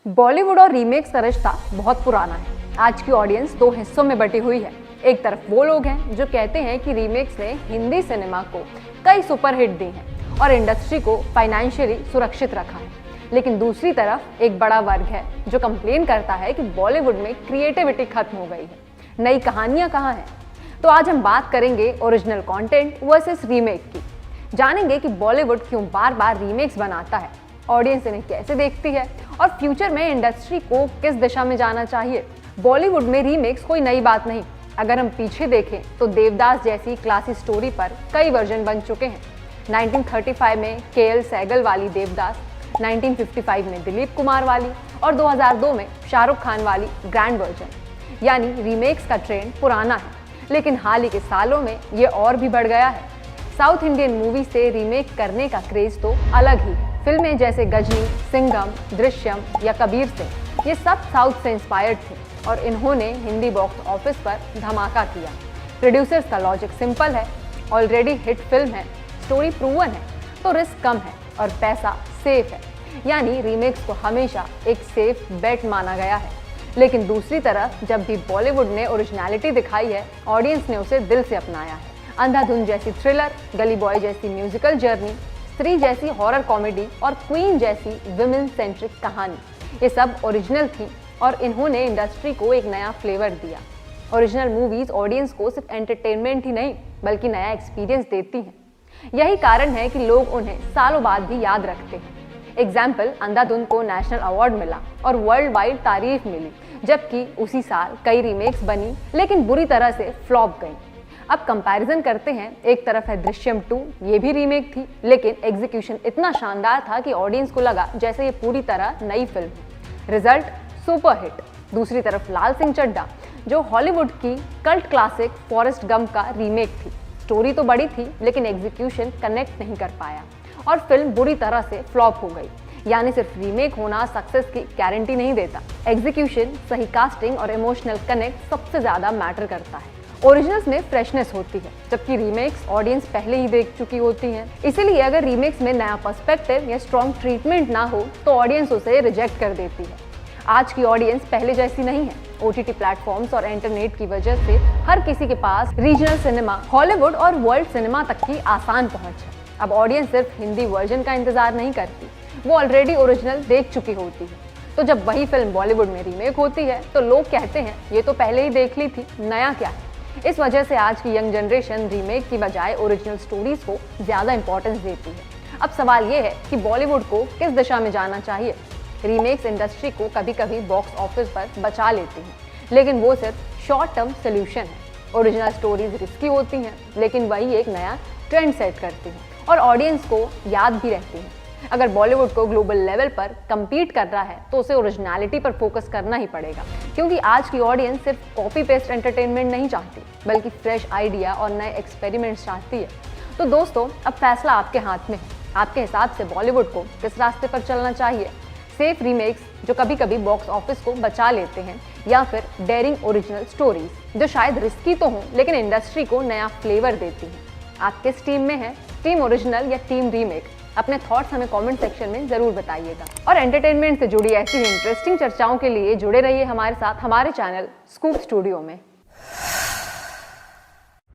बॉलीवुड और रीमेक्स का रिश्ता बहुत पुराना है। आज की ऑडियंस दो हिस्सों में बटी हुई है। एक तरफ वो लोग हैं जो कहते हैं कि रीमेक्स ने हिंदी सिनेमा को कई सुपरहिट दी हैं और इंडस्ट्री को फाइनेंशियली सुरक्षित रखा है, लेकिन दूसरी तरफ एक बड़ा वर्ग है जो कंप्लेन करता है कि बॉलीवुड में क्रिएटिविटी खत्म हो गई है, नई कहानियां कहाँ हैं। तो आज हम बात करेंगे ओरिजिनल कंटेंट वर्सेस रीमेक की। जानेंगे कि बॉलीवुड क्यों बार बार रीमेक्स बनाता है, ऑडियंस इन्हें कैसे देखती है और फ्यूचर में इंडस्ट्री को किस दिशा में जाना चाहिए। बॉलीवुड में रीमेक्स कोई नई बात नहीं। अगर हम पीछे देखें तो देवदास जैसी क्लासी स्टोरी पर कई वर्जन बन चुके हैं। 1935 में केएल सहगल वाली देवदास, 1955 में दिलीप कुमार वाली और 2002 में शाहरुख खान वाली ग्रैंड वर्जन। यानी रीमेक्स का ट्रेंड पुराना है, लेकिन हाल ही के सालों में ये और भी बढ़ गया है। साउथ इंडियन मूवी से रीमेक करने का क्रेज तो अलग ही है। फिल्में जैसे गजनी, सिंघम, दृश्यम या कबीर सिंह, ये सब साउथ से इंस्पायर्ड थे और इन्होंने हिंदी बॉक्स ऑफिस पर धमाका किया। प्रोड्यूसर्स का लॉजिक सिंपल है, ऑलरेडी हिट फिल्म है, स्टोरी प्रूवन है, तो रिस्क कम है और पैसा सेफ है। यानी रीमेक्स को हमेशा एक सेफ बेट माना गया है। लेकिन दूसरी तरफ जब भी बॉलीवुड ने ओरिजिनलिटी दिखाई है, ऑडियंस ने उसे दिल से अपनाया है। अंधाधुन जैसी थ्रिलर, गली बॉय जैसी म्यूजिकल जर्नी, स्त्री जैसी हॉरर कॉमेडी और क्वीन जैसी विमेन सेंट्रिक कहानी, ये सब ओरिजिनल थी और इन्होंने इंडस्ट्री को एक नया फ्लेवर दिया। ओरिजिनल मूवीज ऑडियंस को सिर्फ एंटरटेनमेंट ही नहीं बल्कि नया एक्सपीरियंस देती हैं। यही कारण है कि लोग उन्हें सालों बाद भी याद रखते हैं। एग्जाम्पल, अंधाधुन को नेशनल अवार्ड मिला और वर्ल्ड वाइड तारीफ मिली, जबकि उसी साल कई रीमेक्स बनी लेकिन बुरी तरह से फ्लॉप गई। अब कंपैरिजन करते हैं। एक तरफ है दृश्यम 2, ये भी रीमेक थी लेकिन एग्जीक्यूशन इतना शानदार था कि ऑडियंस को लगा जैसे ये पूरी तरह नई फिल्म है। Result superhit. दूसरी तरफ लाल सिंह चड्ढा, जो हॉलीवुड की कल्ट क्लासिक फॉरेस्ट गंप का रीमेक थी। स्टोरी तो बड़ी थी लेकिन एग्जीक्यूशन कनेक्ट नहीं कर पाया और फिल्म बुरी तरह से फ्लॉप हो गई। यानी सिर्फ रीमेक होना सक्सेस की गारंटी नहीं देता। एग्जीक्यूशन, सही कास्टिंग और इमोशनल कनेक्ट सबसे ज्यादा मैटर करता है। ओरिजिनल्स में फ्रेशनेस होती है, जबकि रीमेक्स ऑडियंस पहले ही देख चुकी होती है। इसीलिए अगर रीमेक्स में नया पर्सपेक्टिव या स्ट्रॉन्ग ट्रीटमेंट ना हो तो ऑडियंस उसे रिजेक्ट कर देती है। आज की ऑडियंस पहले जैसी नहीं है। ओटीटी प्लेटफॉर्म्स और इंटरनेट की वजह से हर किसी के पास रीजनल सिनेमा, हॉलीवुड और वर्ल्ड सिनेमा तक की आसान पहुंच है। अब ऑडियंस सिर्फ हिंदी वर्जन का इंतजार नहीं करती, वो ऑलरेडी ओरिजिनल देख चुकी होती है। तो जब वही फिल्म बॉलीवुड में रीमेक होती है तो लोग कहते हैं ये तो पहले ही देख ली थी, नया क्या है। इस वजह से आज की यंग जनरेशन रीमेक की बजाय ओरिजिनल स्टोरीज को ज्यादा इंपॉर्टेंस देती है। अब सवाल ये है कि बॉलीवुड को किस दिशा में जाना चाहिए। रीमेक्स इंडस्ट्री को कभी कभी बॉक्स ऑफिस पर बचा लेती हैं, लेकिन वो सिर्फ शॉर्ट टर्म सोल्यूशन है। ओरिजिनल स्टोरीज रिस्की होती हैं, लेकिन वही एक नया ट्रेंड सेट करती हैं और ऑडियंस को याद भी रहती हैं। अगर बॉलीवुड को ग्लोबल लेवल पर कम्पीट कर रहा है तो उसे ओरिजिनलिटी पर फोकस करना ही पड़ेगा, क्योंकि आज की ऑडियंस सिर्फ कॉपी पेस्ट एंटरटेनमेंट नहीं चाहती बल्कि फ्रेश आइडिया और नए एक्सपेरिमेंट्स चाहती है। तो दोस्तों, अब फैसला आपके हाथ में है। आपके हिसाब से बॉलीवुड को किस रास्ते पर चलना चाहिए? सेफ रीमेक्स जो कभी कभी बॉक्स ऑफिस को बचा लेते हैं, या फिर डेयरिंग ओरिजिनल स्टोरीज जो शायद रिस्की तो हों लेकिन इंडस्ट्री को नया फ्लेवर देती हैं? आप किस टीम में हैं, टीम ओरिजिनल या टीम रीमेक? अपने थॉट्स हमें कमेंट सेक्शन में जरूर बताइएगा। और एंटरटेनमेंट से जुड़ी ऐसी ही इंटरेस्टिंग चर्चाओं के लिए जुड़े रहिए हमारे साथ हमारे चैनल स्कूप स्टूडियो में।